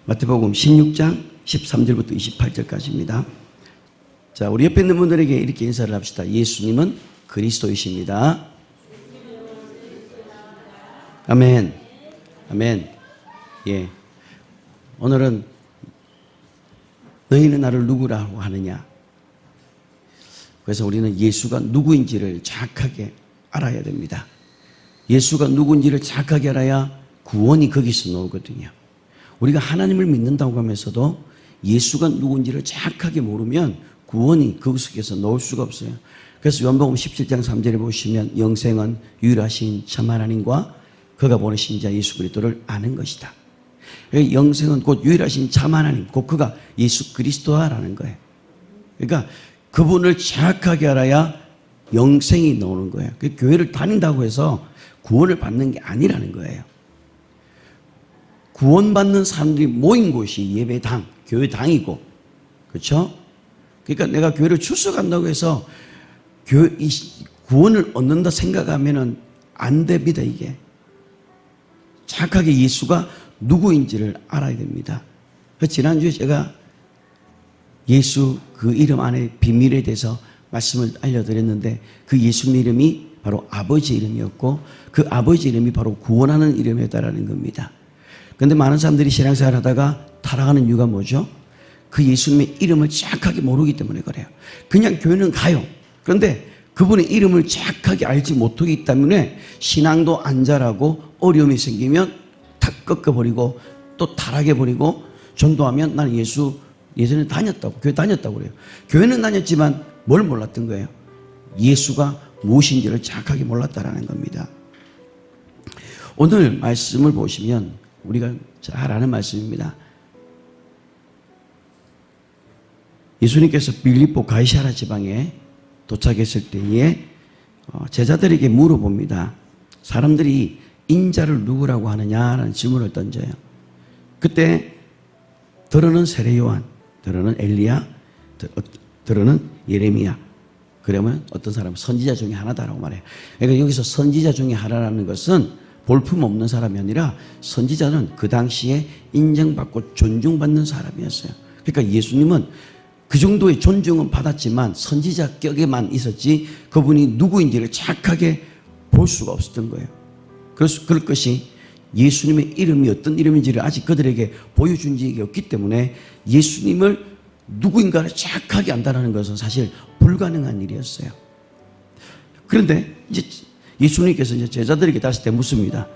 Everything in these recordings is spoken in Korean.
마태복음 16장 13절부터 28절까지입니다. 자, 우리 옆에 있는 분들에게 이렇게 인사를 합시다. 예수님은 그리스도이십니다. 아멘. 아멘. 예. 오늘은 너희는 나를 누구라고 하느냐. 그래서 우리는 예수가 누구인지를 정확하게 알아야 됩니다. 예수가 누구인지를 정확하게 알아야 구원이 거기서 나오거든요. 우리가 하나님을 믿는다고 하면서도 예수가 누군지를 정확하게 모르면 구원이 그 속에서 나올 수가 없어요. 그래서 요한복음 17장 3절에 보시면 영생은 유일하신 참 하나님과 그가 보내신 자 예수 그리스도를 아는 것이다. 영생은 곧 유일하신 참 하나님, 곧 그가 예수 그리스도라는 거예요. 그러니까 그분을 정확하게 알아야 영생이 나오는 거예요. 교회를 다닌다고 해서 구원을 받는 게 아니라는 거예요. 구원받는 사람들이 모인 곳이 예배당, 교회당이고, 그렇죠? 그러니까 내가 교회를 출석한다고 해서 구원을 얻는다 생각하면 안 됩니다, 이게. 정확하게 예수가 누구인지를 알아야 됩니다. 지난주에 제가 예수 그 이름 안에 비밀에 대해서 말씀을 알려드렸는데 그 예수님 이름이 바로 아버지 이름이었고 그 아버지 이름이 바로 구원하는 이름이었다라는 겁니다. 그런데 많은 사람들이 신앙생활 하다가 타락하는 이유가 뭐죠? 그 예수님의 이름을 정확하게 모르기 때문에 그래요. 그냥 교회는 가요. 그런데 그분의 이름을 정확하게 알지 못하기 때문에 신앙도 안 자라고 어려움이 생기면 탁 꺾어버리고 또 타락해버리고 전도하면 나는 예전에 다녔다고, 교회 다녔다고 그래요. 교회는 다녔지만 뭘 몰랐던 거예요? 예수가 무엇인지를 정확하게 몰랐다라는 겁니다. 오늘 말씀을 보시면 우리가 잘 아는 말씀입니다. 예수님께서 빌립보 가이사랴 지방에 도착했을 때에 제자들에게 물어봅니다. 사람들이 인자를 누구라고 하느냐라는 질문을 던져요. 그때 더러는 세례 요한, 더러는 엘리야, 더러는 예레미야. 그러면 어떤 사람은 선지자 중에 하나다라고 말해요. 그러니까 여기서 선지자 중에 하나라는 것은 볼품 없는 사람이 아니라 선지자는 그 당시에 인정받고 존중받는 사람이었어요. 그러니까 예수님은 그 정도의 존중은 받았지만 선지자 격에만 있었지 그분이 누구인지를 정확하게 볼 수가 없었던 거예요. 그래서 그럴 것이 예수님의 이름이 어떤 이름인지를 아직 그들에게 보여준 적이 없기 때문에 예수님을 누구인가를 정확하게 안다는 것은 사실 불가능한 일이었어요. 그런데 이제 예수님께서 이제 제자들에게 다시 되묻습니다.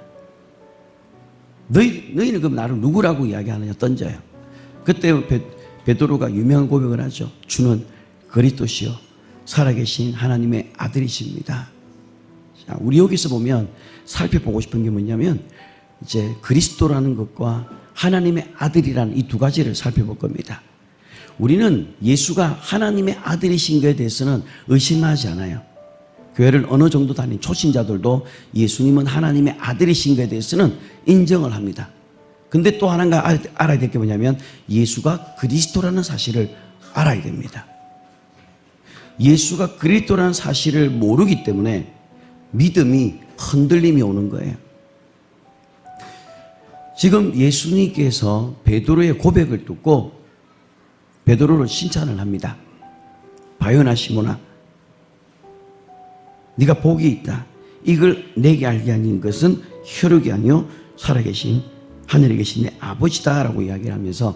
너희는 그럼 나를 누구라고 이야기하느냐 던져요. 그때 베드로가 유명한 고백을 하죠. 주는 그리스도시요 살아계신 하나님의 아들이십니다. 자, 우리 여기서 보면 살펴보고 싶은 게 뭐냐면 이제 그리스도라는 것과 하나님의 아들이라는 이 두 가지를 살펴볼 겁니다. 우리는 예수가 하나님의 아들이신 것에 대해서는 의심하지 않아요. 교회를 어느 정도 다닌 초신자들도 예수님은 하나님의 아들이신 것에 대해서는 인정을 합니다. 근데 또 하나가 알아야 될 게 뭐냐면 예수가 그리스도라는 사실을 알아야 됩니다. 예수가 그리스도라는 사실을 모르기 때문에 믿음이 흔들림이 오는 거예요. 지금 예수님께서 베드로의 고백을 듣고 베드로를 칭찬을 합니다. 바요나 시몬아, 네가 복이 있다. 이걸 내게 알게 하는 것은 혈육이 아니요 살아계신 하늘에 계신 내 아버지다라고 이야기를 하면서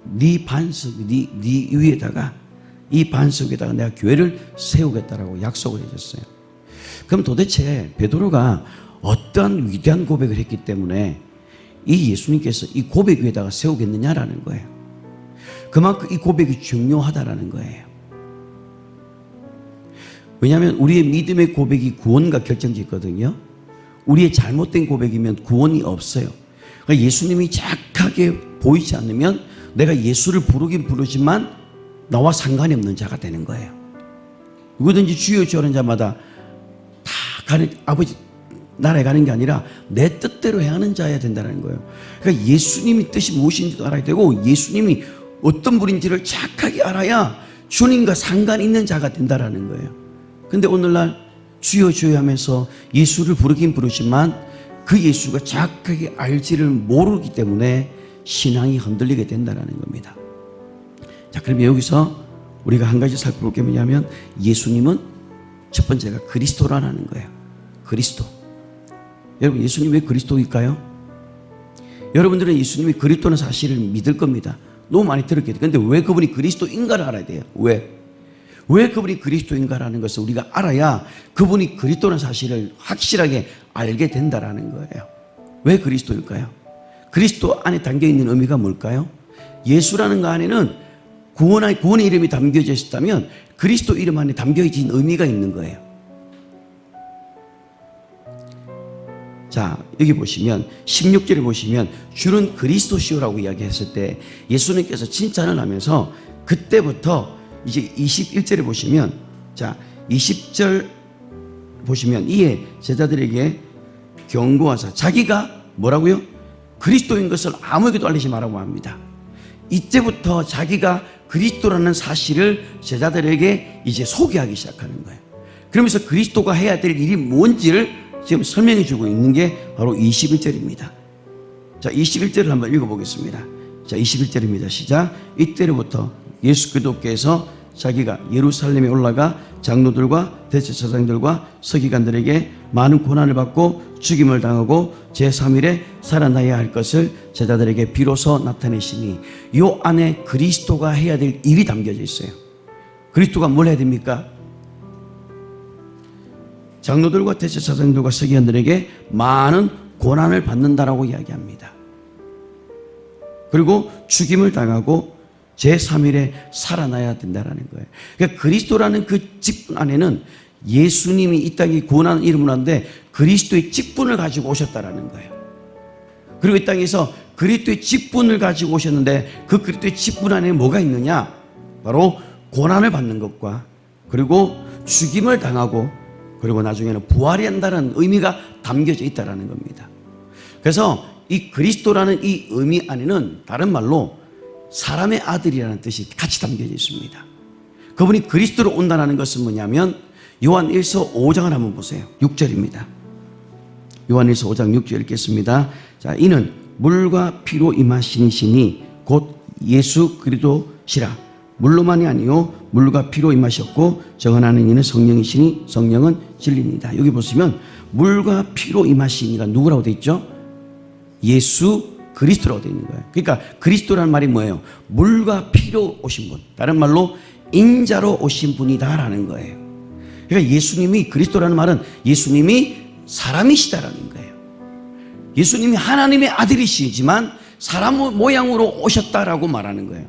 네 반석, 네 위에다가 이 반석에다가 내가 교회를 세우겠다라고 약속을 해줬어요. 그럼 도대체 베드로가 어떠한 위대한 고백을 했기 때문에 이 예수님께서 이 고백 위에다가 세우겠느냐라는 거예요. 그만큼 이 고백이 중요하다라는 거예요. 왜냐하면 우리의 믿음의 고백이 구원과 결정짓거든요. 우리의 잘못된 고백이면 구원이 없어요. 그러니까 예수님이 정확하게 보이지 않으면 내가 예수를 부르긴 부르지만 나와 상관이 없는 자가 되는 거예요. 누구든지 주여 주여 하는 자마다 다 가는 아버지 나라에 가는 게 아니라 내 뜻대로 행하는 자여야 된다는 거예요. 그러니까 예수님이 뜻이 무엇인지도 알아야 되고 예수님이 어떤 분인지를 정확하게 알아야 주님과 상관 있는 자가 된다는 거예요. 근데 오늘날 주여 주여 하면서 예수를 부르긴 부르지만 그 예수가 정확하게 알지를 모르기 때문에 신앙이 흔들리게 된다는 겁니다. 자, 그러면 여기서 우리가 한 가지 살펴볼 게 뭐냐면 예수님은 첫 번째가 그리스도라는 거예요. 그리스도. 여러분, 예수님 왜 그리스도일까요? 여러분들은 예수님이 그리스도는 사실을 믿을 겁니다. 너무 많이 들었기 때문에. 근데 왜 그분이 그리스도인가를 알아야 돼요. 왜 그분이 그리스도인가라는 것을 우리가 알아야 그분이 그리스도라는 사실을 확실하게 알게 된다라는 거예요. 왜 그리스도일까요? 그리스도 안에 담겨있는 의미가 뭘까요? 예수라는 거 안에는 구원의 이름이 담겨져 있었다면 그리스도 이름 안에 담겨있는 의미가 있는 거예요. 자, 여기 보시면 16절에 보시면 주는 그리스도시오라고 이야기했을 때 예수님께서 칭찬을 하면서 그때부터 이제 21절에 보시면, 자, 20절 보시면 이에 제자들에게 경고하사 자기가 뭐라고요? 그리스도인 것을 아무에게도 알리지 말라고 합니다. 이때부터 자기가 그리스도라는 사실을 제자들에게 이제 소개하기 시작하는 거예요. 그러면서 그리스도가 해야 될 일이 뭔지를 지금 설명해 주고 있는 게 바로 21절입니다. 자, 21절을 한번 읽어보겠습니다. 자, 21절입니다. 시작. 이때로부터 예수 그리스도께서 자기가 예루살렘에 올라가 장로들과 대제사장들과 서기관들에게 많은 고난을 받고 죽임을 당하고 제3일에 살아나야 할 것을 제자들에게 비로소 나타내시니 이 안에 그리스도가 해야 될 일이 담겨져 있어요. 그리스도가 뭘 해야 됩니까? 장로들과 대제사장들과 서기관들에게 많은 고난을 받는다라고 이야기합니다. 그리고 죽임을 당하고 제3일에 살아나야 된다는 거예요. 그러니까 그리스도라는 그 직분 안에는 예수님이 이 땅에 구원하는 이름을 하는데 그리스도의 직분을 가지고 오셨다라는 거예요. 그리고 이 땅에서 그리스도의 직분을 가지고 오셨는데 그 그리스도의 직분 안에 뭐가 있느냐? 바로 고난을 받는 것과 그리고 죽임을 당하고 그리고 나중에는 부활이 한다는 의미가 담겨져 있다는 겁니다. 그래서 이 그리스도라는 이 의미 안에는 다른 말로 사람의 아들이라는 뜻이 같이 담겨져 있습니다. 그분이 그리스도로 온다는 것은 뭐냐면 요한 1서 5장을 한번 보세요. 6절입니다. 요한 1서 5장 6절 읽겠습니다. 자, 이는 물과 피로 임하시니 곧 예수 그리스도시라. 물로만이 아니요 물과 피로 임하셨고 정언하는 이는 성령이시니 성령은 진리입니다. 여기 보시면 물과 피로 임하시니가 누구라고 되어 있죠? 예수 그리스도라고 되어 있는 거예요. 그러니까 그리스도라는 말이 뭐예요? 물과 피로 오신 분, 다른 말로 인자로 오신 분이다라는 거예요. 그러니까 예수님이, 그리스도라는 말은 예수님이 사람이시다라는 거예요. 예수님이 하나님의 아들이시지만 사람 모양으로 오셨다라고 말하는 거예요.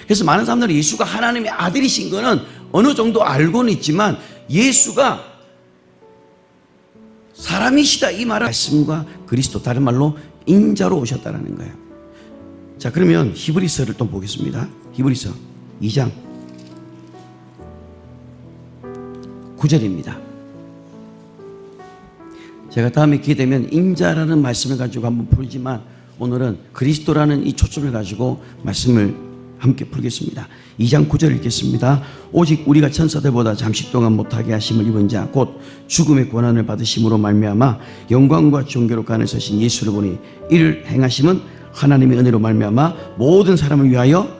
그래서 많은 사람들은 예수가 하나님의 아들이신 거는 어느 정도 알고는 있지만 예수가 사람이시다 이 말은 말씀과 그리스도, 다른 말로 인자로 오셨다는 거예요. 자, 그러면 히브리서를 또 보겠습니다. 히브리서 2장 9절입니다. 제가 다음에 기회 되면 인자라는 말씀을 가지고 한번 풀지만 오늘은 그리스도라는 이 초점을 가지고 말씀을 함께 풀겠습니다. 2장 9절 읽겠습니다. 오직 우리가 천사들보다 잠시 동안 못하게 하심을 입은 자 곧 죽음의 고난을 받으심으로 말미암아 영광과 존귀로 가는 서신 예수를 보니 이를 행하심은 하나님의 은혜로 말미암아 모든 사람을 위하여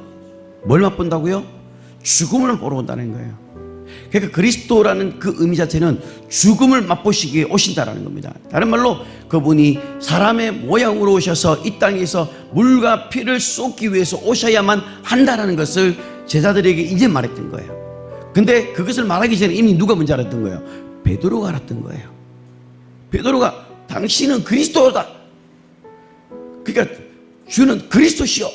뭘 맛본다고요? 죽음을 보러 온다는 거예요. 그러니까 그리스도라는 그 의미 자체는 죽음을 맛보시기 위해 오신다라는 겁니다. 다른 말로 그분이 사람의 모양으로 오셔서 이 땅에서 물과 피를 쏟기 위해서 오셔야만 한다라는 것을 제자들에게 이제 말했던 거예요. 근데 그것을 말하기 전에 이미 누가 먼저 알았던 거예요? 베드로가 알았던 거예요. 베드로가 당신은 그리스도다. 그러니까 주는 그리스도시요,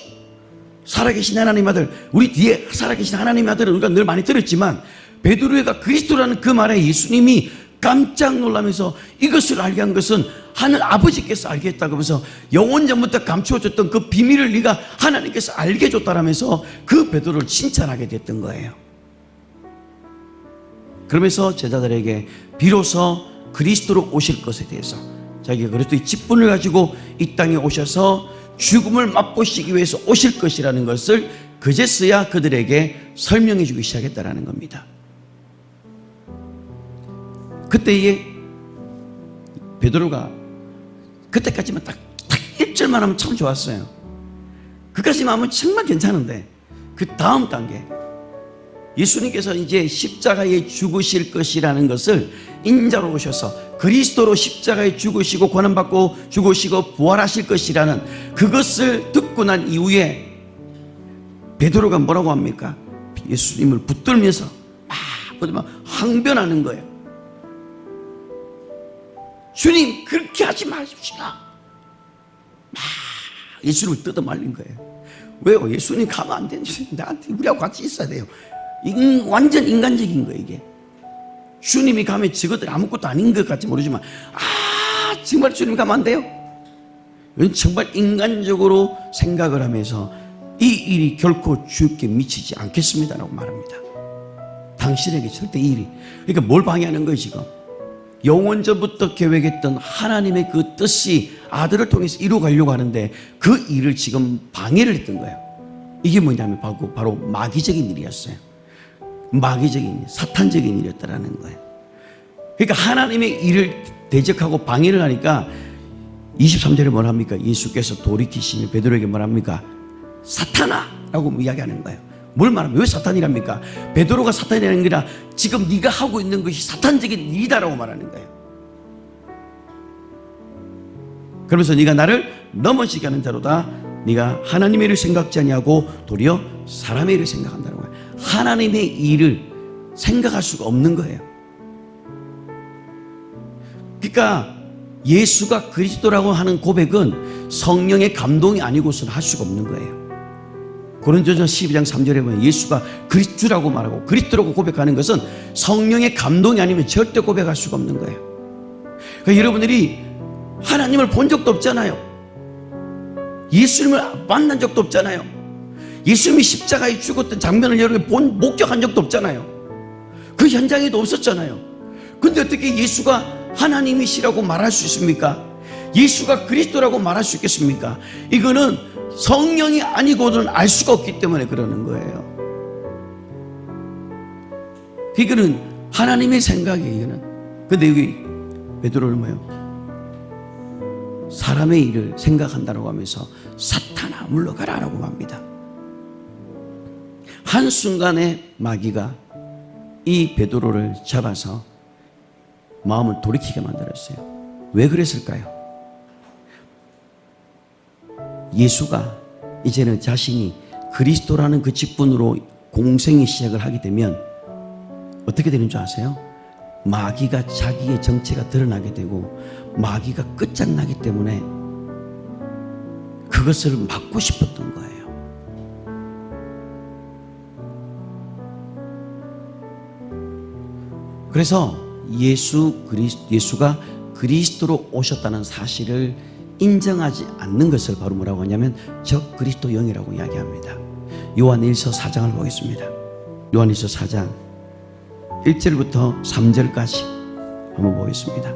살아계신 하나님 아들, 우리 뒤에 살아계신 하나님 아들은 우리가 늘 많이 들었지만 베드로가 그리스도라는 그 말에 예수님이 깜짝 놀라면서 이것을 알게 한 것은 하늘 아버지께서 알게 했다고 하면서 영원 전부터 감추어졌던 그 비밀을 네가 하나님께서 알게 해줬다라면서 그 베드로를 칭찬하게 됐던 거예요. 그러면서 제자들에게 비로소 그리스도로 오실 것에 대해서, 자기가 그리스도의 직분을 가지고 이 땅에 오셔서 죽음을 맛보시기 위해서 오실 것이라는 것을 그제서야 그들에게 설명해 주기 시작했다는 겁니다. 그때에 베드로가 그때까지만 딱 1절만 하면 참 좋았어요. 그까지만 하면 정말 괜찮은데 그 다음 단계, 예수님께서 이제 십자가에 죽으실 것이라는 것을 인자로 오셔서 그리스도로 십자가에 죽으시고 고난받고 죽으시고 부활하실 것이라는 그것을 듣고 난 이후에 베드로가 뭐라고 합니까? 예수님을 붙들면서 막 항변하는 거예요. 주님, 그렇게 하지 마십시다. 막 예수님을 뜯어 말린 거예요. 왜요? 예수님 가면 안 되지. 나한테 우리하고 같이 있어야 돼요. 완전 인간적인 거예요, 이게. 주님이 가면 저것들이 아무것도 아닌 것 같지 모르지만, 정말 주님 가면 안 돼요? 이건 정말 인간적으로 생각을 하면서 이 일이 결코 주께 미치지 않겠습니다라고 말합니다. 당신에게 절대 이 일이. 그러니까 뭘 방해하는 거예요, 지금? 영원전부터 계획했던 하나님의 그 뜻이 아들을 통해서 이루어가려고 하는데 그 일을 지금 방해를 했던 거예요. 이게 뭐냐면 바로 마귀적인 일이었어요. 마귀적인 일, 사탄적인 일이었다라는 거예요. 그러니까 하나님의 일을 대적하고 방해를 하니까 23절에 뭘 합니까? 예수께서 돌이키시며 베드로에게 뭘 합니까? 사탄아! 라고 이야기하는 거예요. 뭘 말하면 왜 사탄이랍니까? 베드로가 사탄이라는 게 아니라 지금 네가 하고 있는 것이 사탄적인 일이다라고 말하는 거예요. 그러면서 네가 나를 넘어지게 하는 자로다. 네가 하나님의 일을 생각지 아니하고 도리어 사람의 일을 생각한다는 거예요. 하나님의 일을 생각할 수가 없는 거예요. 그러니까 예수가 그리스도라고 하는 고백은 성령의 감동이 아니고서는 할 수가 없는 거예요. 고린도전서 12장 3절에 보면 예수가 그리스도라고 말하고 그리스도라고 고백하는 것은 성령의 감동이 아니면 절대 고백할 수가 없는 거예요. 그러니까 여러분들이 하나님을 본 적도 없잖아요. 예수님을 만난 적도 없잖아요. 예수님이 십자가에 죽었던 장면을 여러분이 목격한 적도 없잖아요. 그 현장에도 없었잖아요. 근데 어떻게 예수가 하나님이시라고 말할 수 있습니까? 예수가 그리스도라고 말할 수 있겠습니까? 이거는 성령이 아니고는 알 수가 없기 때문에 그러는 거예요. 이거는 하나님의 생각이에요, 이거는. 근데 여기 베드로는 뭐예요? 사람의 일을 생각한다고 하면서 사탄아 물러가라 라고 합니다. 한순간에 마귀가 이 베드로를 잡아서 마음을 돌이키게 만들었어요. 왜 그랬을까요? 예수가 이제는 자신이 그리스도라는 그 직분으로 공생의 시작을 하게 되면 어떻게 되는 줄 아세요? 마귀가 자기의 정체가 드러나게 되고 마귀가 끝장나기 때문에 그것을 막고 싶었던 거예요. 그래서 예수가 그리스도로 오셨다는 사실을 인정하지 않는 것을 바로 뭐라고 하냐면 적 그리스도 영이라고 이야기합니다. 요한일서 4장을 보겠습니다. 요한일서 4장 1절부터 3절까지 한번 보겠습니다.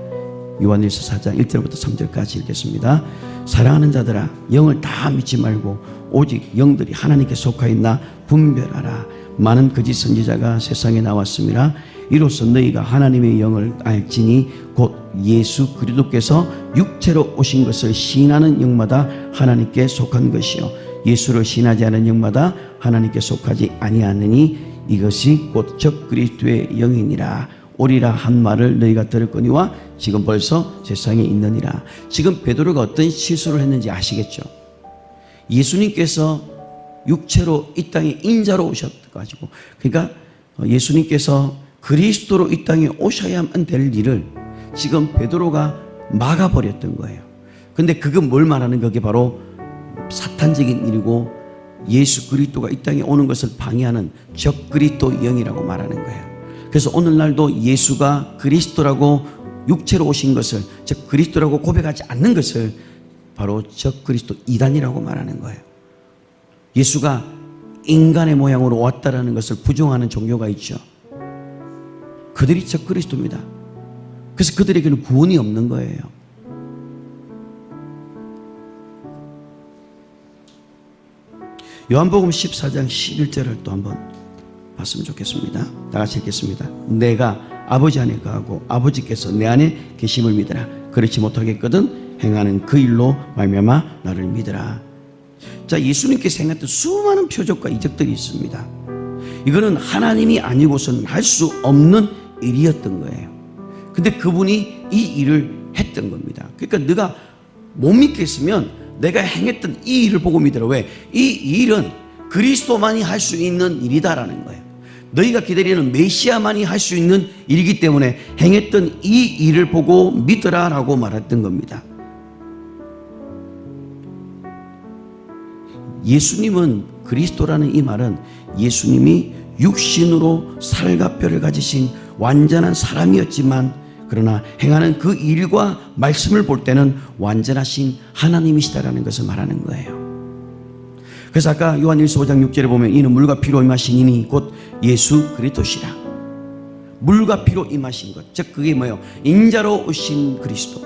요한일서 4장 1절부터 3절까지 읽겠습니다. 사랑하는 자들아, 영을 다 믿지 말고 오직 영들이 하나님께 속하였나 분별하라. 많은 거짓 선지자가 세상에 나왔음이라. 이로써 너희가 하나님의 영을 알지니 곧 예수 그리스도께서 육체로 오신 것을 시인하는 영마다 하나님께 속한 것이요 예수를 시인하지 않은 영마다 하나님께 속하지 아니하느니 이것이 곧 적 그리스도의 영이니라. 오리라 한 말을 너희가 들었거니와 지금 벌써 세상에 있느니라. 지금 베드로가 어떤 실수를 했는지 아시겠죠? 예수님께서 육체로 이 땅에 인자로 오셔가지고, 그러니까 예수님께서 그리스도로 이 땅에 오셔야만 될 일을 지금 베드로가 막아버렸던 거예요. 근데 그건 뭘 말하는 거게 바로 사탄적인 일이고 예수 그리스도가 이 땅에 오는 것을 방해하는 적 그리스도 영이라고 말하는 거예요. 그래서 오늘날도 예수가 그리스도라고 육체로 오신 것을, 즉 그리스도라고 고백하지 않는 것을 바로 적 그리스도 이단이라고 말하는 거예요. 예수가 인간의 모양으로 왔다라는 것을 부정하는 종교가 있죠. 그들이 적 그리스도입니다. 그래서 그들에게는 구원이 없는 거예요. 요한복음 14장 11절을 또 한번 봤으면 좋겠습니다. 다 같이 읽겠습니다. 내가 아버지 안에 거하고 아버지께서 내 안에 계심을 믿으라. 그렇지 못하겠거든 행하는 그 일로 말미암아 나를 믿으라. 자, 예수님께서 행했던 수많은 표적과 이적들이 있습니다. 이거는 하나님이 아니고서는 할 수 없는 일이었던 거예요. 근데 그분이 이 일을 했던 겁니다. 그러니까 네가 못 믿겠으면 내가 행했던 이 일을 보고 믿으라. 왜? 이 일은 그리스도만이 할 수 있는 일이다라는 거예요. 너희가 기다리는 메시아만이 할 수 있는 일이기 때문에 행했던 이 일을 보고 믿으라라고 말했던 겁니다. 예수님은, 그리스도라는 이 말은 예수님이 육신으로 살과 뼈를 가지신 완전한 사람이었지만 그러나 행하는 그 일과 말씀을 볼 때는 완전하신 하나님이시다라는 것을 말하는 거예요. 그래서 아까 요한일서 5장 6절에 보면 이는 물과 피로 임하신 이니 곧 예수 그리스도시라. 물과 피로 임하신 것, 즉 그게 뭐예요? 인자로 오신 그리스도,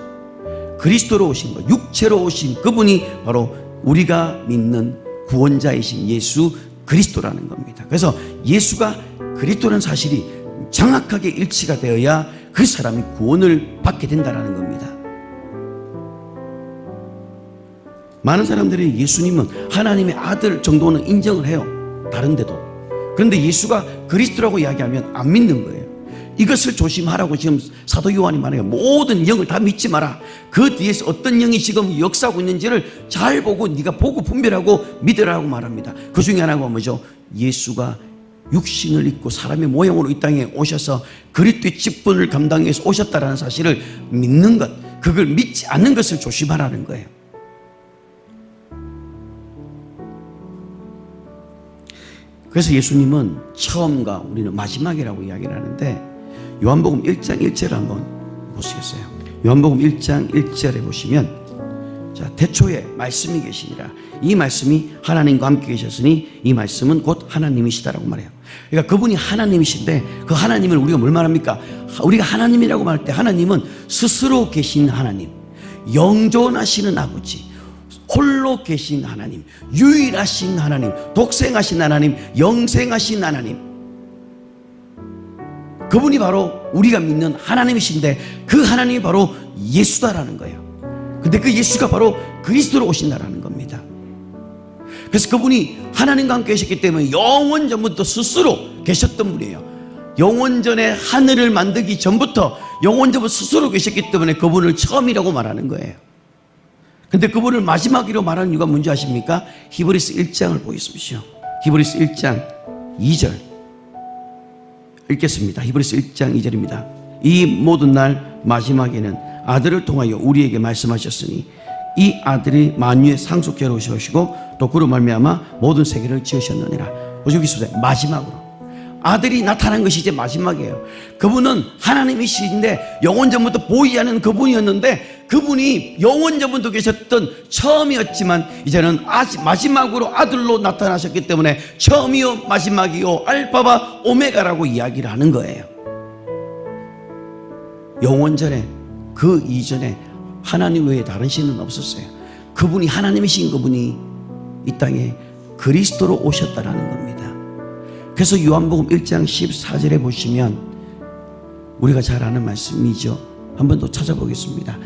그리스도로 오신 것, 육체로 오신 그분이 바로 우리가 믿는 구원자이신 예수 그리스도라는 겁니다. 그래서 예수가 그리스도라는 사실이 정확하게 일치가 되어야 그 사람이 구원을 받게 된다는 겁니다. 많은 사람들이 예수님은 하나님의 아들 정도는 인정을 해요. 다른 데도. 그런데 예수가 그리스도라고 이야기하면 안 믿는 거예요. 이것을 조심하라고 지금 사도 요한이 말해요. 모든 영을 다 믿지 마라. 그 뒤에서 어떤 영이 지금 역사하고 있는지를 잘 보고 네가 보고 분별하고 믿으라고 말합니다. 그 중에 하나가 뭐죠? 예수가 육신을 입고 사람의 모양으로 이 땅에 오셔서 그리스도의 직분을 감당해서 오셨다라는 사실을 믿는 것, 그걸 믿지 않는 것을 조심하라는 거예요. 그래서 예수님은 처음과 우리는 마지막이라고 이야기를 하는데 요한복음 1장 1절을 한번 보시겠어요? 요한복음 1장 1절에 보시면 자, 태초에 말씀이 계시니라. 이 말씀이 하나님과 함께 계셨으니 이 말씀은 곧 하나님이시다라고 말해요. 그러니까 그분이 하나님이신데 그 하나님을 우리가 뭘 말합니까? 우리가 하나님이라고 말할 때 하나님은 스스로 계신 하나님, 영존하시는 아버지, 홀로 계신 하나님, 유일하신 하나님, 독생하신 하나님, 영생하신 하나님, 그분이 바로 우리가 믿는 하나님이신데 그 하나님이 바로 예수다라는 거예요. 근데 그 예수가 바로 그리스도로 오신다라는 겁니다. 그래서 그분이 하나님과 함께 계셨기 때문에 영원 전부터 스스로 계셨던 분이에요. 영원 전에 하늘을 만들기 전부터 영원 전부터 스스로 계셨기 때문에 그분을 처음이라고 말하는 거예요. 근데 그분을 마지막으로 말하는 이유가 뭔지 아십니까? 히브리서 1장을 보겠습니다. 히브리서 1장 2절 읽겠습니다. 히브리서 1장 2절입니다. 이 모든 날 마지막에는 아들을 통하여 우리에게 말씀하셨으니 이 아들이 만유의 상속자로 오시고 또 그로 말미암아 모든 세계를 지으셨느니라. 여기 있으세요. 마지막으로 아들이 나타난 것이 이제 마지막이에요. 그분은 하나님이신데 영원전부터 보이지 그분이었는데 그분이 영원전부터 계셨던 처음이었지만 이제는 마지막으로 아들로 나타나셨기 때문에 처음이요 마지막이요 알파와 오메가라고 이야기를 하는 거예요. 영원전에 그 이전에 하나님 외에 다른 신은 없었어요. 그분이 하나님이신 그분이 이 땅에 그리스도로 오셨다라는 겁니다. 그래서 요한복음 1장 14절에 보시면 우리가 잘 아는 말씀이죠. 한 번 더 찾아보겠습니다.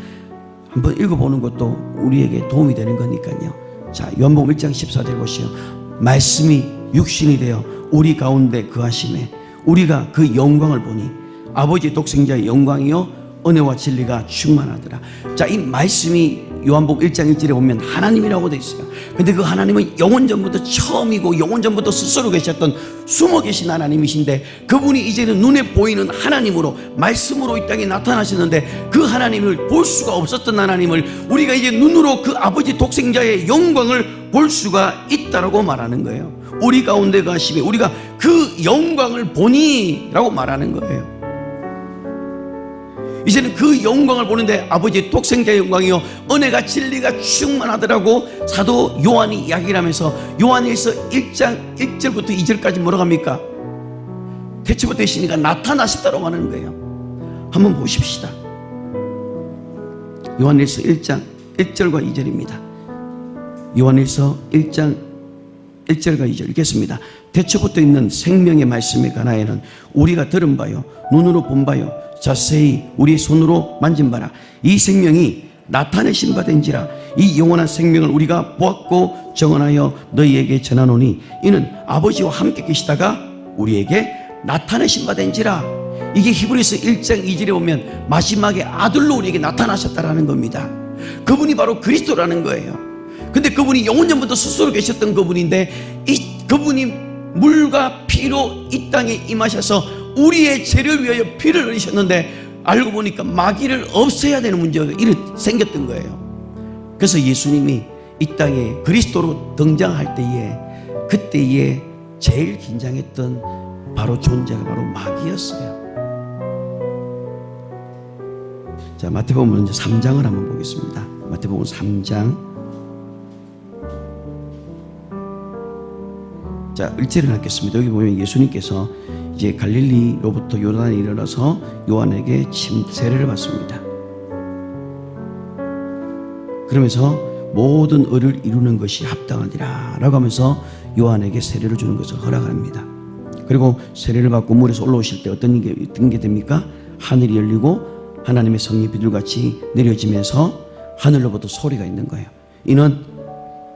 한번 읽어보는 것도 우리에게 도움이 되는 거니까요. 자, 요한복음 1장 14절에 보시면 말씀이 육신이 되어 우리 가운데 거하심에 우리가 그 영광을 보니 아버지 독생자의 영광이요 은혜와 진리가 충만하더라. 자, 이 말씀이 요한복음 1장 1절에 보면 하나님이라고 되어 있어요. 근데 그 하나님은 영원전부터 처음이고 영원전부터 스스로 계셨던 숨어 계신 하나님이신데 그분이 이제는 눈에 보이는 하나님으로 말씀으로 이 땅에 나타나셨는데 그 하나님을 볼 수가 없었던 하나님을 우리가 이제 눈으로 그 아버지 독생자의 영광을 볼 수가 있다라고 말하는 거예요. 우리 가운데 가시면 우리가 그 영광을 보니 라고 말하는 거예요. 이제는 그 영광을 보는데 아버지 독생자의 영광이요 은혜가 진리가 충만하더라고 사도 요한이 이야기를 하면서 요한일서 1장 1절부터 2절까지 뭐라고 합니까? 태초부터 계시니까 나타나셨다고 하는 거예요. 한번 보십시다. 요한일서 1장 1절과 2절입니다. 요한일서 1장 1절과 2절 읽겠습니다. 태초부터 있는 생명의 말씀에 관하여는 우리가 들은 바요 눈으로 본 바요 자세히 우리 손으로 만진 바라 이 생명이 나타내신 바 된지라 이 영원한 생명을 우리가 보았고 정언하여 너희에게 전하노니 이는 아버지와 함께 계시다가 우리에게 나타내신 바 된지라. 이게 히브리서 1장 2절에 보면 마지막에 아들로 우리에게 나타나셨다라는 겁니다. 그분이 바로 그리스도라는 거예요. 근데 그분이 영원전부터 스스로 계셨던 그분인데 그분이 물과 피로 이 땅에 임하셔서 우리의 죄를 위하여 피를 흘리셨는데 알고 보니까 마귀를 없애야 되는 문제가 생겼던 거예요. 그래서 예수님이 이 땅에 그리스도로 등장할 때에 그때에 제일 긴장했던 바로 존재가 바로 마귀였어요. 자, 마태복음 이제 3장을 한번 보겠습니다. 마태복음 3장. 자, 1절을 읽겠습니다. 여기 보면 예수님께서 이제 갈릴리로부터 요단에 이르러서 요한에게 세례를 받습니다. 그러면서 모든 의를 이루는 것이 합당하니라 라고 하면서 요한에게 세례를 주는 것을 허락합니다. 그리고 세례를 받고 물에서 올라오실 때 어떤 게 됩니까? 하늘이 열리고 하나님의 성령이 비둘같이 내려지면서 하늘로부터 소리가 있는 거예요. 이는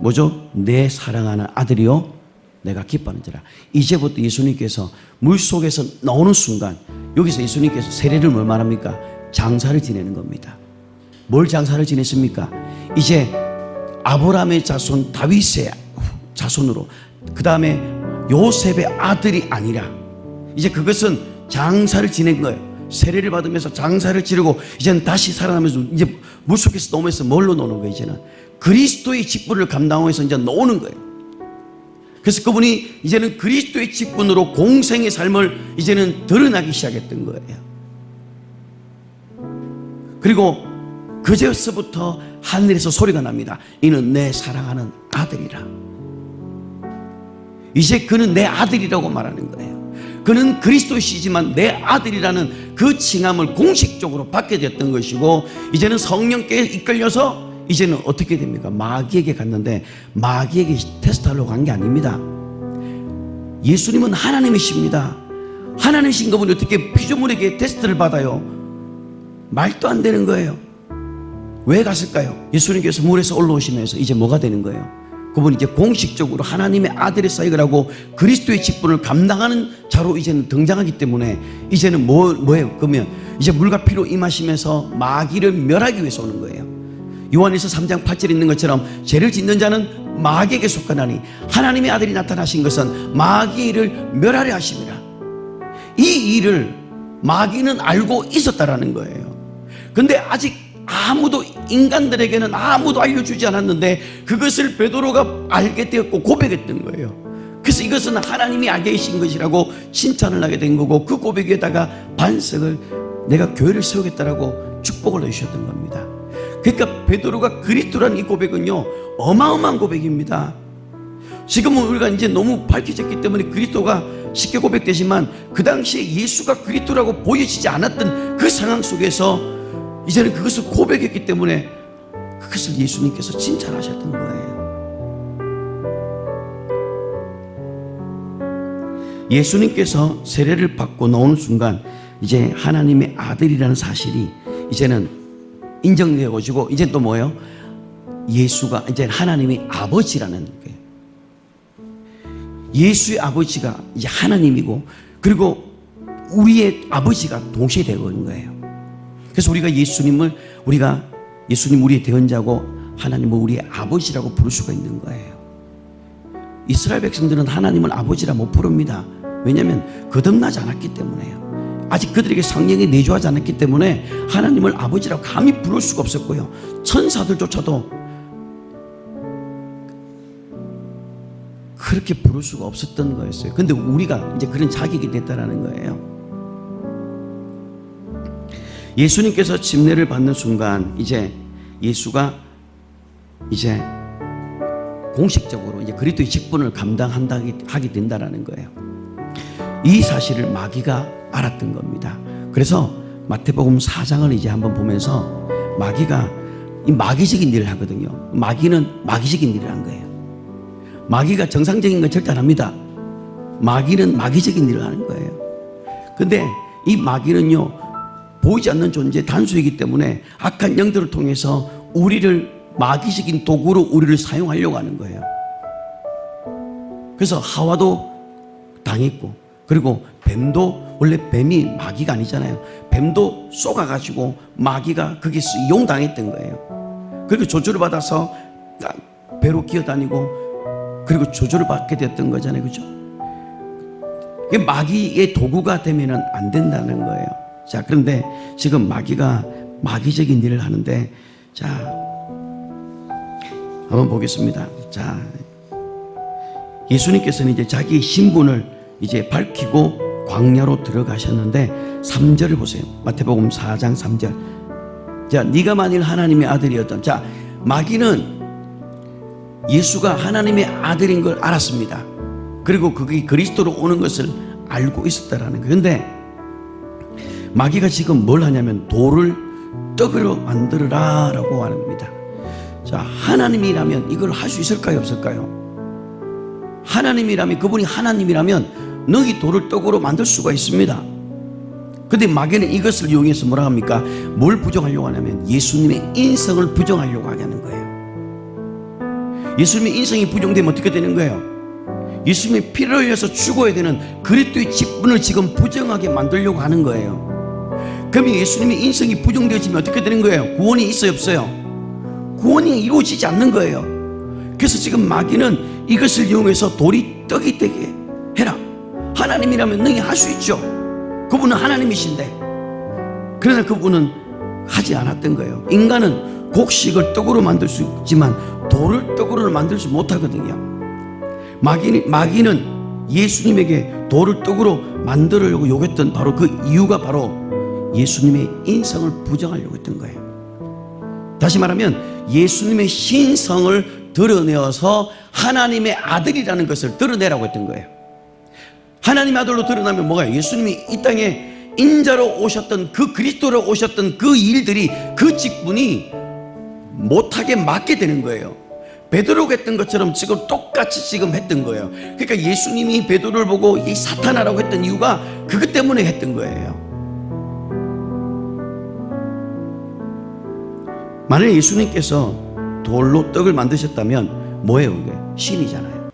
뭐죠? 내 사랑하는 아들이요 내가 기뻐하는지라. 이제부터 예수님께서 물속에서 나오는 순간 여기서 예수님께서 세례를 뭘 말합니까? 장사를 지내는 겁니다. 뭘 장사를 지냈습니까? 이제 아브라함의 자손 다윗의 자손으로 그 다음에 요셉의 아들이 아니라 이제 그것은 장사를 지낸 거예요. 세례를 받으면서 장사를 지르고 이제는 다시 살아나면서 이제 물속에서 나오면서 뭘로 노는 거예요? 이제는 그리스도의 직분을 감당하면서 이제 노는 거예요. 그래서 그분이 이제는 그리스도의 직분으로 공생의 삶을 이제는 드러나기 시작했던 거예요. 그리고 그제서부터 하늘에서 소리가 납니다. 이는 내 사랑하는 아들이라. 이제 그는 내 아들이라고 말하는 거예요. 그는 그리스도시지만 내 아들이라는 그 칭함을 공식적으로 받게 됐던 것이고 이제는 성령께 이끌려서 이제는 어떻게 됩니까? 마귀에게 갔는데 마귀에게 테스트하려고 간 게 아닙니다. 예수님은 하나님이십니다. 하나님이신 그분이 어떻게 피조물에게 테스트를 받아요? 말도 안 되는 거예요. 왜 갔을까요? 예수님께서 물에서 올라오시면서 이제 뭐가 되는 거예요? 그분이 이제 공식적으로 하나님의 아들의 사역을 하고 그리스도의 직분을 감당하는 자로 이제는 등장하기 때문에 이제는 뭐예요? 그러면 이제 물과 피로 임하시면서 마귀를 멸하기 위해서 오는 거예요. 요한일서 3장 8절에 있는 것처럼 죄를 짓는 자는 마귀에게 속하나니 하나님의 아들이 나타나신 것은 마귀의 일을 멸하려 하심이라. 이 일을 마귀는 알고 있었다라는 거예요. 근데 아직 아무도 인간들에게는 아무도 알려주지 않았는데 그것을 베드로가 알게 되었고 고백했던 거예요. 그래서 이것은 하나님이 알게 계신 것이라고 칭찬을 하게 된 거고 그 고백에다가 반석을 내가 교회를 세우겠다라고 축복을 해주셨던 겁니다. 그러니까 베드로가 그리스도라는 이 고백은요 어마어마한 고백입니다. 지금은 우리가 이제 너무 밝혀졌기 때문에 그리스도가 쉽게 고백되지만 그 당시에 예수가 그리스도라고 보여지지 않았던 그 상황 속에서 이제는 그것을 고백했기 때문에 그것을 예수님께서 칭찬하셨던 거예요. 예수님께서 세례를 받고 나오는 순간 이제 하나님의 아들이라는 사실이 이제는 인정되어지고 이제 또 뭐예요? 예수가 이제 하나님의 아버지라는 거예요. 예수의 아버지가 이제 하나님이고 그리고 우리의 아버지가 동시에 되는 거예요. 그래서 우리가 예수님 우리의 대언자고 하나님을 우리의 아버지라고 부를 수가 있는 거예요. 이스라엘 백성들은 하나님을 아버지라 못 부릅니다. 왜냐하면 거듭나지 않았기 때문에요. 아직 그들에게 성령이 내주하지 않았기 때문에 하나님을 아버지라고 감히 부를 수가 없었고요. 천사들조차도 그렇게 부를 수가 없었던 거였어요. 근데 우리가 이제 그런 자격이 됐다라는 거예요. 예수님께서 침례를 받는 순간 이제 예수가 이제 공식적으로 이제 그리스도의 직분을 감당하게 된다라는 거예요. 이 사실을 마귀가 알았던 겁니다. 그래서 마태복음 4장을 이제 한번 보면서 마귀가 이 마귀적인 일을 하거든요. 마귀는 마귀적인 일을 한 거예요. 마귀가 정상적인 건 절대 안 합니다. 마귀는 마귀적인 일을 하는 거예요. 근데 이 마귀는요 보이지 않는 존재 단수이기 때문에 악한 영들을 통해서 우리를 마귀적인 도구로 우리를 사용하려고 하는 거예요. 그래서 하와도 당했고, 그리고 뱀도, 원래 뱀이 마귀가 아니잖아요. 뱀도 쏘가가지고 마귀가 거기서 이용당했던 거예요. 그리고 조주를 받아서 배로 기어다니고, 그리고 조주를 받게 됐던 거잖아요. 그죠? 마귀의 도구가 되면 안 된다는 거예요. 자, 그런데 지금 마귀가 마귀적인 일을 하는데, 자, 한번 보겠습니다. 자, 예수님께서는 이제 자기 신분을 이제 밝히고 광야로 들어가셨는데 3절을 보세요. 마태복음 4장 3절. 자, 네가 만일 하나님의 아들이었던, 자, 마귀는 예수가 하나님의 아들인 걸 알았습니다. 그리고 그게 그리스도로 오는 것을 알고 있었다라는 거예요. 그런데 마귀가 지금 뭘 하냐면 돌을 떡으로 만들어라 라고 합니다. 자, 하나님이라면 이걸 할 수 있을까요, 없을까요? 하나님이라면, 그분이 하나님이라면 너희 돌을 떡으로 만들 수가 있습니다. 근데 마귀는 이것을 이용해서 뭐라 합니까? 뭘 부정하려고 하냐면 예수님의 인성을 부정하려고 하는 거예요. 예수님의 인성이 부정되면 어떻게 되는 거예요? 예수님의 피를 흘려서 죽어야 되는 그리스도의 직분을 지금 부정하게 만들려고 하는 거예요. 그러면 예수님의 인성이 부정되어지면 어떻게 되는 거예요? 구원이 있어요, 없어요? 구원이 이루어지지 않는 거예요. 그래서 지금 마귀는 이것을 이용해서 돌이 떡이 되게 해라. 하나님이라면 너희 할 수 있죠. 그분은 하나님이신데. 그러나 그분은 하지 않았던 거예요. 인간은 곡식을 떡으로 만들 수 있지만 돌을 떡으로 만들 수 못하거든요. 마귀는 예수님에게 돌을 떡으로 만들려고 요구했던 바로 그 이유가 바로 예수님의 인성을 부정하려고 했던 거예요. 다시 말하면 예수님의 신성을 드러내어서 하나님의 아들이라는 것을 드러내라고 했던 거예요. 하나님의 아들로 드러나면 뭐가요? 예수님이 이 땅에 인자로 오셨던 그 그리스도로 오셨던 그 일들이, 그 직분이 못하게 막게 되는 거예요. 베드로가 했던 것처럼 지금 똑같이 지금 했던 거예요. 그러니까 예수님이 베드로를 보고 이 사탄아라고 했던 이유가 그것 때문에 했던 거예요. 만약 예수님께서 돌로 떡을 만드셨다면 뭐예요? 이게 신이잖아요.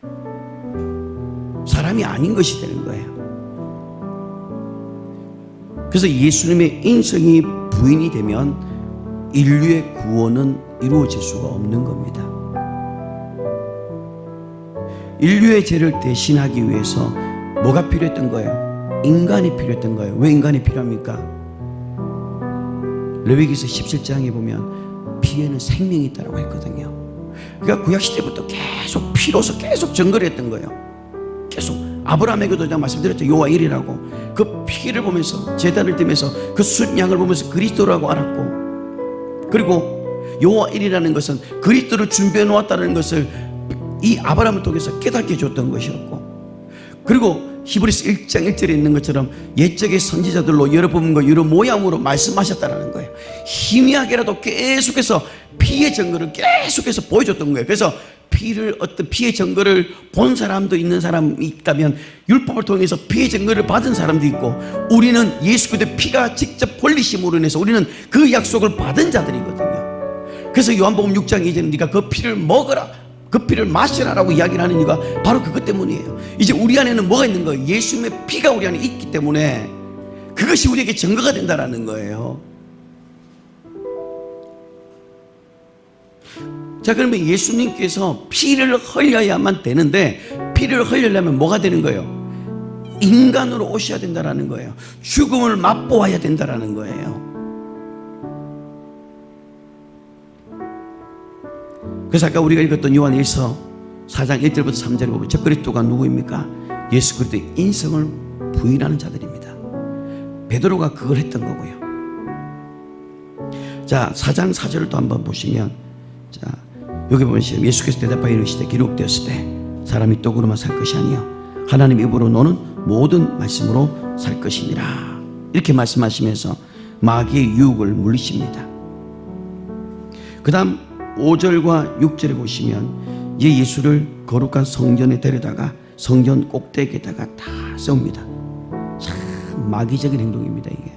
사람이 아닌 것이 되는 거예요. 그래서 예수님의 인성이 부인이 되면 인류의 구원은 이루어질 수가 없는 겁니다. 인류의 죄를 대신하기 위해서 뭐가 필요했던 거예요? 인간이 필요했던 거예요. 왜 인간이 필요합니까? 레위기서 17장에 보면 피에는 생명이 있다고 했거든요. 그러니까 구약시대부터 계속 피로서 계속 증거를 했던 거예요. 계속 아브라함에게도 제가 말씀드렸죠. 여호와 일이라고. 그 피를 보면서, 제단을 드면서 그 순양을 보면서 그리스도라고 알았고, 그리고 여호와 일이라는 것은 그리스도를 준비해 놓았다는 것을 이 아브라함을 통해서 깨닫게 해줬던 것이었고, 그리고 히브리서 1장 1절에 있는 것처럼 옛적의 선지자들로 여러 부분과 여러 모양으로 말씀하셨다는 거예요. 희미하게라도 계속해서 피의 증거를 계속해서 보여줬던 거예요. 그래서 어떤 피의 증거를 본 사람도 있는 사람이 있다면 율법을 통해서 피의 증거를 받은 사람도 있고, 우리는 예수 그리스도의 피가 직접 흘리심으로 인해서 우리는 그 약속을 받은 자들이거든요. 그래서 요한복음 6장 2절은 네가 그 피를 먹어라, 그 피를 마시라라고 이야기를 하는 이유가 바로 그것 때문이에요. 이제 우리 안에는 뭐가 있는 거예요? 예수님의 피가 우리 안에 있기 때문에 그것이 우리에게 증거가 된다라는 거예요. 자, 그러면 예수님께서 피를 흘려야만 되는데, 피를 흘리려면 뭐가 되는 거예요? 인간으로 오셔야 된다라는 거예요. 죽음을 맛보아야 된다라는 거예요. 그래서 아까 우리가 읽었던 요한 1서 4장 1절부터 3절에 보면 저 그리스도가 누구입니까? 예수 그리스도의 인성을 부인하는 자들입니다. 베드로가 그걸 했던 거고요. 자, 4장 4절을 또 한번 보시면, 자, 여기 보시면 예수께서 대답하여 이르시되 기록되었을 때 사람이 떡으로만 살 것이 아니요 하나님 입으로 노는 모든 말씀으로 살 것이니라, 이렇게 말씀하시면서 마귀의 유혹을 물리십니다. 그 다음 5절과 6절에 보시면 예수를 거룩한 성전에 데려다가 성전 꼭대기에다가 다 세웁니다. 참 마귀적인 행동입니다, 이게.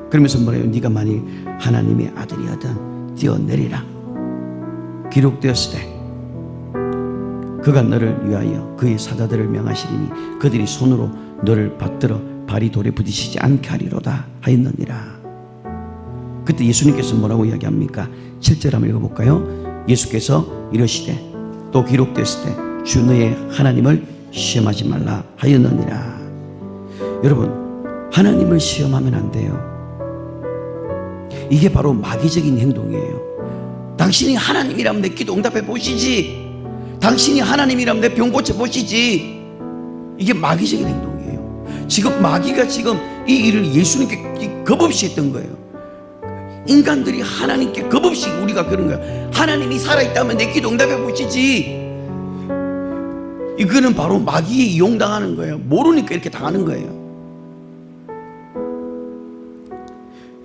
그러면서 뭐래요? 네가 만일 하나님의 아들이거든 뛰어내리라. 기록되었을 때 그가 너를 위하여 그의 사자들을 명하시리니 그들이 손으로 너를 받들어 발이 돌에 부딪히지 않게 하리로다 하였느니라. 그때 예수님께서 뭐라고 이야기합니까? 7절 한번 읽어볼까요? 예수께서 이러시되 또 기록되었을 때 주 너의 하나님을 시험하지 말라 하였느니라. 여러분, 하나님을 시험하면 안 돼요. 이게 바로 마귀적인 행동이에요. 당신이 하나님이라면 내 기도 응답해 보시지, 당신이 하나님이라면 내 병 고쳐 보시지. 이게 마귀적인 행동이에요. 지금 마귀가 지금 이 일을 예수님께 겁없이 했던 거예요. 인간들이 하나님께 겁없이 우리가 그런 거야. 하나님이 살아있다면 내 기도 응답해 보시지. 이거는 바로 마귀에 이용당하는 거예요. 모르니까 이렇게 당하는 거예요.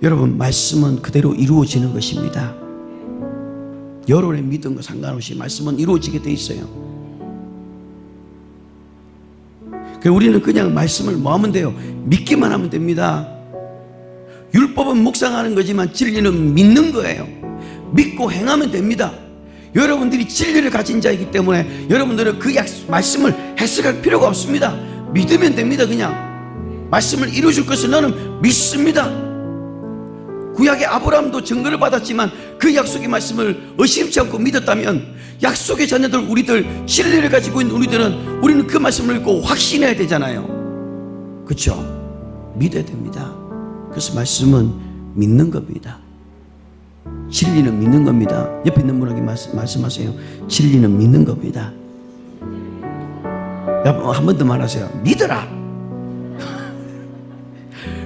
여러분, 말씀은 그대로 이루어지는 것입니다. 여론의 믿은 거 상관없이 말씀은 이루어지게 돼 있어요. 우리는 그냥 말씀을 뭐 하면 돼요? 믿기만 하면 됩니다. 율법은 묵상하는 거지만 진리는 믿는 거예요. 믿고 행하면 됩니다. 여러분들이 진리를 가진 자이기 때문에 여러분들은 그 말씀을 해석할 필요가 없습니다. 믿으면 됩니다. 그냥 말씀을 이루실 것을 너는 믿습니다. 구약의 아브라함도 증거를 받았지만 그 약속의 말씀을 의심치 않고 믿었다면 약속의 자녀들, 우리들, 진리를 가지고 있는 우리는 그 말씀을 읽고 확신해야 되잖아요. 그렇죠? 믿어야 됩니다. 그래서 말씀은 믿는 겁니다. 진리는 믿는 겁니다. 옆에 있는 분에게 말씀하세요. 진리는 믿는 겁니다. 한 번 더 말하세요. 믿어라.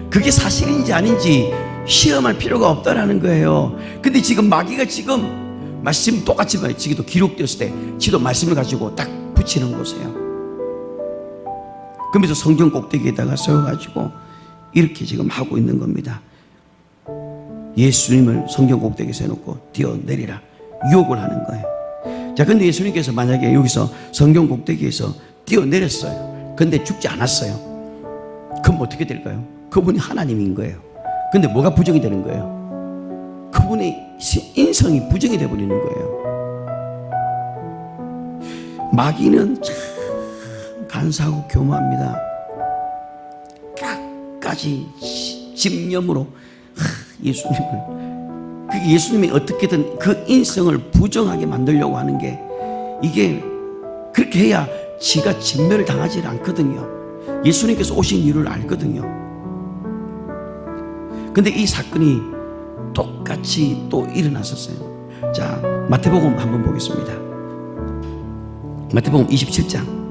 그게 사실인지 아닌지 시험할 필요가 없다라는 거예요. 근데 지금 마귀가 지금 말씀 똑같이 지기도 기록되었을 때 지도 말씀을 가지고 딱 붙이는 거세요. 그러면서 성경 꼭대기에다가 세워가지고 이렇게 지금 하고 있는 겁니다. 예수님을 성경 꼭대기에 세워놓고 뛰어내리라 유혹을 하는 거예요. 자, 근데 예수님께서 만약에 여기서 성경 꼭대기에서 뛰어내렸어요. 근데 죽지 않았어요. 그럼 어떻게 될까요? 그분이 하나님인 거예요. 근데 뭐가 부정이 되는 거예요? 그분의 인성이 부정이 되어버리는 거예요. 마귀는 참 간사하고 교묘합니다. 끝까지 집념으로 예수님이 어떻게든 그 인성을 부정하게 만들려고 하는 게, 이게 그렇게 해야 지가 진멸을 당하지 않거든요. 예수님께서 오신 이유를 알거든요. 근데 이 사건이 똑같이 또 일어났었어요. 자, 마태복음 한번 보겠습니다. 마태복음 27장.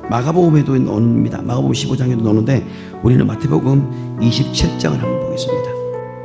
마가복음에도 나옵니다. 마가복음 15장에도 나오는데 우리는 마태복음 27장을 한번 보겠습니다.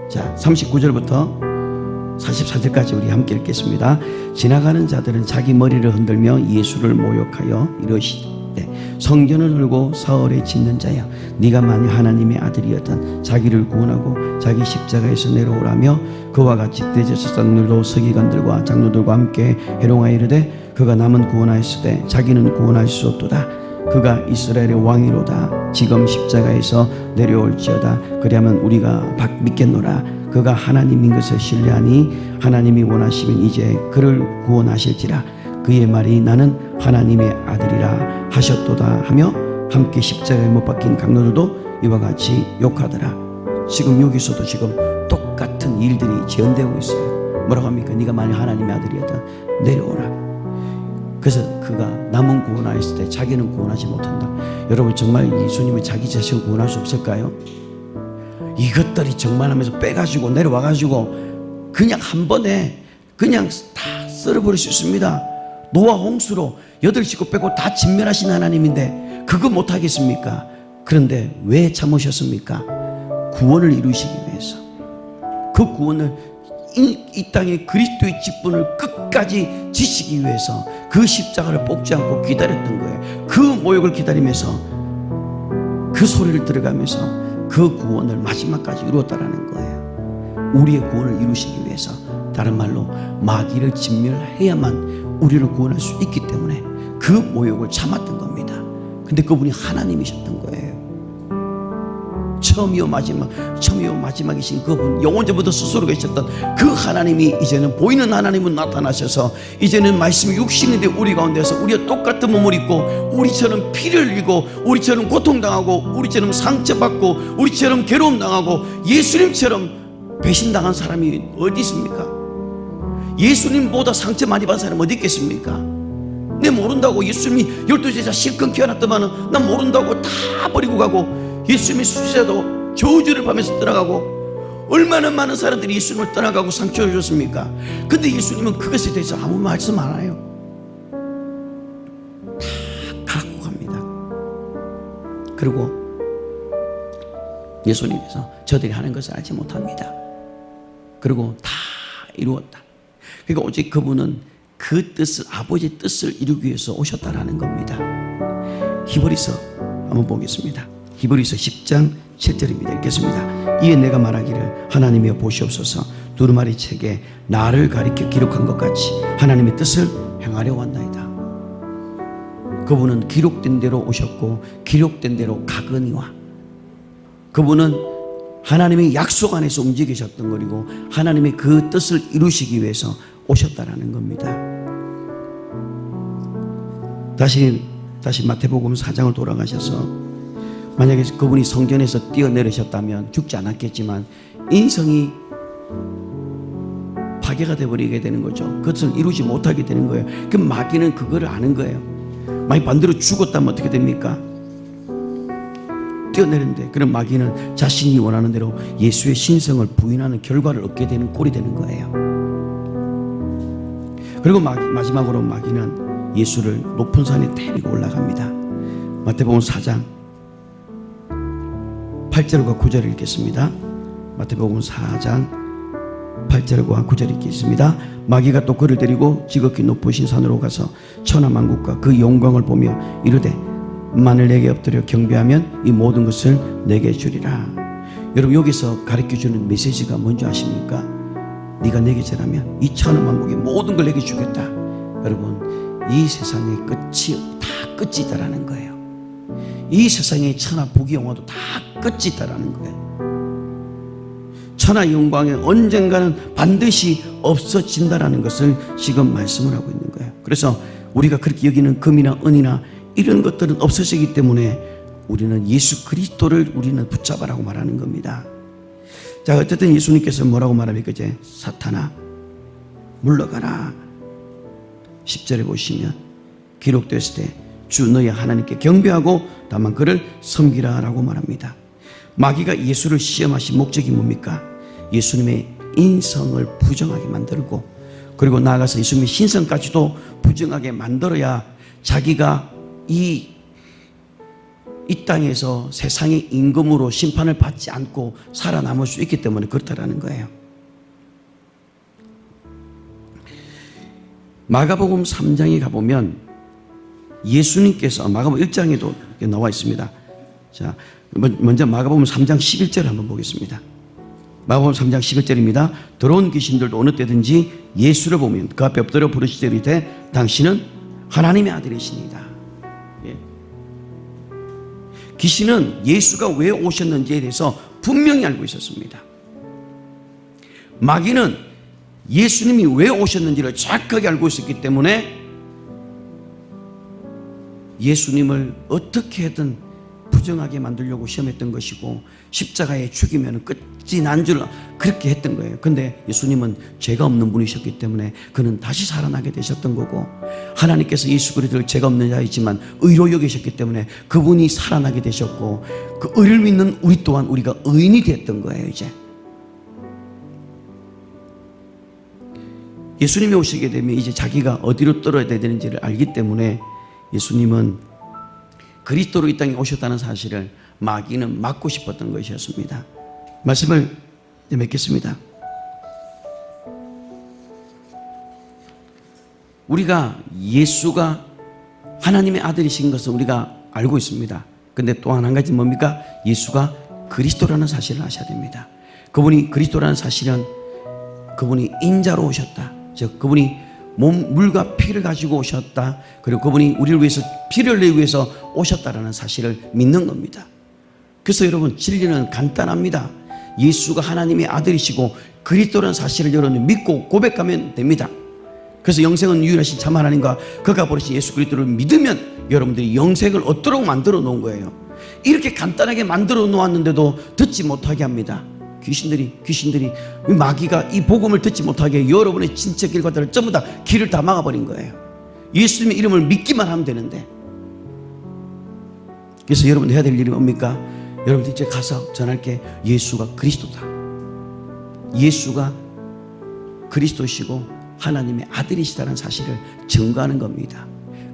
자, 39절부터 44절까지 우리 함께 읽겠습니다. 지나가는 자들은 자기 머리를 흔들며 예수를 모욕하여 이러시되, 성전을 헐고 사흘에 짓는 자야, 네가 만일 하나님의 아들이었던 자기를 구원하고 자기 십자가에서 내려오라며 그와 같이 대제사장들도 서기관들과 장로들과 함께 해롱하여 이르되 그가 남은 구원하였을 때 자기는 구원할 수 없도다. 그가 이스라엘의 왕이로다. 지금 십자가에서 내려올지어다. 그리하면 우리가 믿겠노라. 그가 하나님인 것을 신뢰하니 하나님이 원하시면 이제 그를 구원하실지라. 그의 말이 나는 하나님의 아들이라 하셨도다 하며 함께 십자가에 못 박힌 강도들도 이와 같이 욕하더라. 지금 여기서도 지금 똑같은 일들이 재현되고 있어요. 뭐라고 합니까? 네가 만약 하나님의 아들이었다 내려오라. 그래서 그가 남은 구원하였을 때 자기는 구원하지 못한다. 여러분, 정말 예수님이 자기 자신을 구원할 수 없을까요? 이것들이 정말하면서 빼가지고 내려와가지고 그냥 한 번에 그냥 다 썰어버릴 수 있습니다. 노아 홍수로 8식구 빼고 다 진멸하신 하나님인데 그거 못하겠습니까? 그런데 왜 참으셨습니까? 구원을 이루시기 위해서. 그 구원을 이 땅에 그리스도의 직분을 끝까지 지시기 위해서 그 십자가를 뽑지 않고 기다렸던 거예요. 그 모욕을 기다리면서 그 소리를 들어가면서 그 구원을 마지막까지 이루었다라는 거예요. 우리의 구원을 이루시기 위해서, 다른 말로 마귀를 진멸해야만 우리를 구원할 수 있기 때문에 그 모욕을 참았던 겁니다. 근데 그분이 하나님이셨던 거예요. 처음이요 마지막이신 그분, 영원전부터 스스로 계셨던 그 하나님이 이제는 보이는 하나님은 나타나셔서 이제는 말씀이 육신이 된 우리 가운데서 우리가 똑같은 몸을 입고 우리처럼 피를 흘리고 우리처럼 고통당하고 우리처럼 상처받고 우리처럼 괴로움당하고 예수님처럼 배신당한 사람이 어디 있습니까? 예수님보다 상처 많이 받은 사람이 어디 있겠습니까? 내 모른다고 예수님이 12제자 실컷 키워놨더만은 난 모른다고 다 버리고 가고 예수님이 수제자도 저주를 받으면서 떠나가고 얼마나 많은 사람들이 예수님을 떠나가고 상처를 줬습니까? 근데 예수님은 그것에 대해서 아무 말씀 안 해요. 다 갖고 갑니다. 그리고 예수님께서 저들이 하는 것을 알지 못합니다. 그리고 다 이루었다. 그러니까 오직 그분은 그 뜻을, 아버지의 뜻을 이루기 위해서 오셨다라는 겁니다. 히브리서 한번 보겠습니다. 히브리서 10장 7절입니다. 읽겠습니다. 이에 내가 말하기를 하나님이여 보시옵소서, 두루마리 책에 나를 가리켜 기록한 것 같이 하나님의 뜻을 행하려 왔나이다. 그분은 기록된 대로 오셨고 기록된 대로 가거니와, 그분은 하나님의 약속 안에서 움직이셨던 거리고 하나님의 그 뜻을 이루시기 위해서 오셨다라는 겁니다. 다시 마태복음 4장을 돌아가셔서 만약에 그분이 성전에서 뛰어내리셨다면 죽지 않았겠지만 인성이 파괴가 되어버리게 되는 거죠. 그것을 이루지 못하게 되는 거예요. 그 마귀는 그거를 아는 거예요. 만약 반대로 죽었다면 어떻게 됩니까? 뛰어내리는데, 그럼 마귀는 자신이 원하는 대로 예수의 신성을 부인하는 결과를 얻게 되는 꼴이 되는 거예요. 그리고 마지막으로 마귀는 예수를 높은 산에 데리고 올라갑니다. 마태복음 4장 8절과 9절 읽겠습니다. 마태복음 4장 8절과 9절 읽겠습니다. 마귀가 또 그를 데리고 지극히 높으신 산으로 가서 천하만국과 그 영광을 보며 이르되 만일 내게 엎드려 경배하면 이 모든 것을 내게 주리라. 여러분, 여기서 가르쳐주는 메시지가 뭔지 아십니까? 네가 내게 절하면 이 천하만국의 모든 걸 내게 주겠다. 여러분, 이 세상의 끝이 다 끝이 있다라는 거예요. 이 세상의 천하 부귀영화도 다 끝이 있다라는 거예요. 천하 영광에 언젠가는 반드시 없어진다라는 것을 지금 말씀을 하고 있는 거예요. 그래서 우리가 그렇게 여기는 금이나 은이나 이런 것들은 없어지기 때문에 우리는 예수 그리스도를 우리는 붙잡아라고 말하는 겁니다. 자, 어쨌든 예수님께서 뭐라고 말합니까? 이제 사탄아 물러가라. 10절에 보시면 기록되었을 때 주 너희 하나님께 경배하고 다만 그를 섬기라 라고 말합니다. 마귀가 예수를 시험하신 목적이 뭡니까? 예수님의 인성을 부정하게 만들고, 그리고 나아가서 예수님의 신성까지도 부정하게 만들어야 자기가 이 땅에서 세상의 임금으로 심판을 받지 않고 살아남을 수 있기 때문에 그렇다라는 거예요. 마가복음 3장에 가보면 예수님께서, 마가복음 1장에도 나와 있습니다. 자, 먼저 마가복음 3장 11절 한번 보겠습니다. 마가복음 3장 11절입니다. 더러운 귀신들도 어느 때든지 예수를 보면 그 앞에 엎드려 부르시되 당신은 하나님의 아들이시니다. 예. 귀신은 예수가 왜 오셨는지에 대해서 분명히 알고 있었습니다. 마귀는 예수님이 왜 오셨는지를 정확하게 알고 있었기 때문에 예수님을 어떻게든 부정하게 만들려고 시험했던 것이고, 십자가에 죽이면 끝이 난 줄 그렇게 했던 거예요. 근데 예수님은 죄가 없는 분이셨기 때문에 그는 다시 살아나게 되셨던 거고, 하나님께서 예수 그리스도를 죄가 없는 자이지만 의로 여기셨기 때문에 그분이 살아나게 되셨고, 그 의를 믿는 우리 또한 우리가 의인이 됐던 거예요. 이제 예수님이 오시게 되면 이제 자기가 어디로 떨어져야 되는지를 알기 때문에 예수님은 그리스도로 이 땅에 오셨다는 사실을 마귀는 막고 싶었던 것이었습니다. 말씀을 맺겠습니다. 우리가 예수가 하나님의 아들이신 것을 우리가 알고 있습니다. 근데 또 한 가지 뭡니까? 예수가 그리스도라는 사실을 아셔야 됩니다. 그분이 그리스도라는 사실은 그분이 인자로 오셨다. 즉 그분이 물과 피를 가지고 오셨다. 그리고 그분이 우리를 위해서 피를 흘리기 위해서 오셨다라는 사실을 믿는 겁니다. 그래서 여러분, 진리는 간단합니다. 예수가 하나님의 아들이시고 그리스도라는 사실을 여러분 믿고 고백하면 됩니다. 그래서 영생은 유일하신 참 하나님과 그가 보내신 예수 그리스도를 믿으면 여러분들이 영생을 얻도록 만들어 놓은 거예요. 이렇게 간단하게 만들어 놓았는데도 듣지 못하게 합니다. 귀신들이 마귀가 이 복음을 듣지 못하게 여러분의 진짜 길과들을 전부 다 길을 다 막아버린 거예요. 예수님의 이름을 믿기만 하면 되는데. 그래서 여러분들 해야 될 일이 뭡니까? 여러분들 이제 가서 전할게. 예수가 그리스도다. 예수가 그리스도시고 하나님의 아들이시다는 사실을 증거하는 겁니다.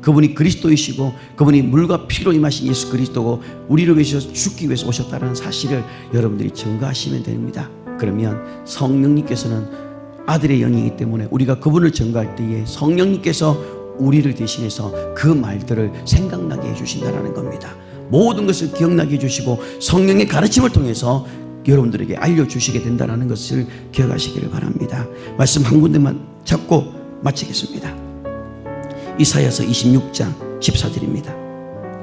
그분이 그리스도이시고 그분이 물과 피로 임하신 예수 그리스도고 우리를 위해서 죽기 위해서 오셨다는 사실을 여러분들이 증거하시면 됩니다. 그러면 성령님께서는 아들의 영이기 때문에 우리가 그분을 증거할 때에 성령님께서 우리를 대신해서 그 말들을 생각나게 해주신다는 겁니다. 모든 것을 기억나게 해주시고 성령의 가르침을 통해서 여러분들에게 알려주시게 된다는 것을 기억하시기를 바랍니다. 말씀 한 군데만 잡고 마치겠습니다. 이사야서 26장 14절입니다.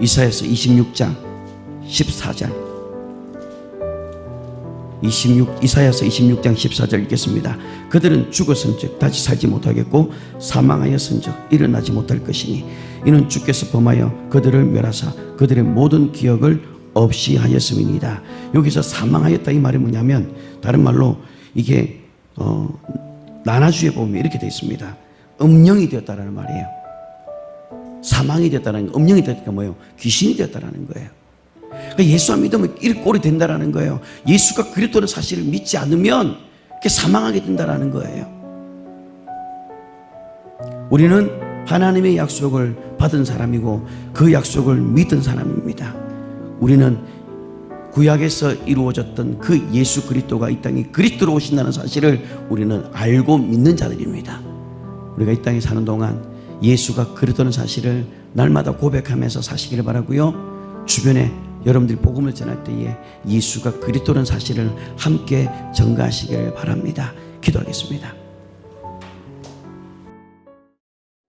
이사야서 26장 14절. 이사야서 26장 14절 읽겠습니다. 그들은 죽었은즉 다시 살지 못하겠고 사망하였은즉 일어나지 못할 것이니 이는 주께서 범하여 그들을 멸하사 그들의 모든 기억을 없이 하였음이니이다. 여기서 사망하였다 이 말이 뭐냐면 다른 말로 이게 나나주에 보면 이렇게 되어 있습니다. 음령이 되었다라는 말이에요. 사망이 되었다는 거, 음령이 되었다는 게 뭐예요? 귀신이 되었다라는 거예요. 그러니까 예수 안 믿으면 이렇게 꼴이 된다라는 거예요. 예수가 그리스도라는 사실을 믿지 않으면 이렇게 사망하게 된다라는 거예요. 우리는 하나님의 약속을 받은 사람이고 그 약속을 믿은 사람입니다. 우리는 구약에서 이루어졌던 그 예수 그리스도가 이 땅에 그리스도로 오신다는 사실을 우리는 알고 믿는 자들입니다. 우리가 이 땅에 사는 동안 예수가 그리스도라는 사실을 날마다 고백하면서 사시기를 바라고요. 주변에 여러분들이 복음을 전할 때에 예수가 그리스도라는 사실을 함께 전가하시기를 바랍니다. 기도하겠습니다.